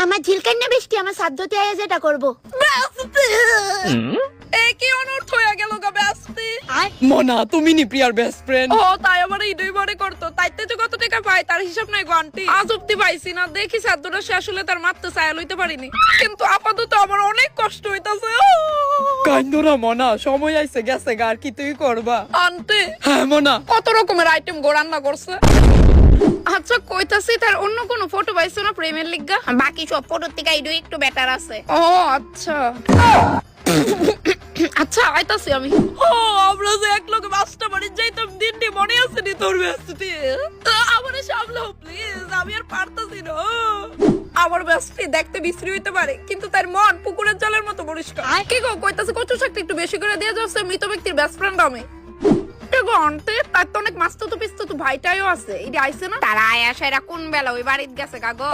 আমার ঝিলকান্না বৃষ্টি আমার সাধ্যতে আয়া যেটা করবো। কি অনর্থ হয়ে গেল গা বেস্টি। মনা তুমি নি প্রিয়ার বেস্ট ফ্রেন্ড। ও তাই আমার ইডই মনে করতো, তাইতে যে কত টাকা পায় তার হিসাব নাই গো আন্টি। আজ অব্দি পাইছি না, দেখি সাধ্যটা সে আসলে তার মারতে চায় লইতে পারিনি, কিন্তু আপাতত আমার অনেক কষ্ট হইতাছে। কান্দরা মনা, সময় আইছে গেছে গা, আর কি তুই করবা? আন্টি হ্যাঁ মনা, কত রকমের আইটেম গো রান্না করছে। আচ্ছা কইতাছি তার অন্য কোনো ফটো পাইছো না প্রেমের লিগা? বাকি সব ফটোর থেকে ইডু একটু বেটার আছে। ও আচ্ছা আচ্ছা আইতাছি আমি। ও আমরা যে এক লগে বাসটা বাড়ি যাইতাম দিনটি মনে আছে নি তোর বেস্টি? আমারে সামলাও প্লিজ, আমি আর পারতাছি না। আমার বেস্টি দেখতে বিশ্রী হইতে পারে, কিন্তু তার মন পুকুরের জলের মতো পরিষ্কার। কি গো কইতাছে কচু শাকটা একটু বেশি করে দিয়ে যাচ্ছে, মৃত ব্যক্তির বেস্ট ফ্রেন্ড আমি। আন্টি তার তো অনেক মাস্তুতো পিস্তুতো ভাইটাইও আছে, এই আইছে না? তারা আয়া সেরা কোন বেলা ওই বাড়িতে গেছে গা গো।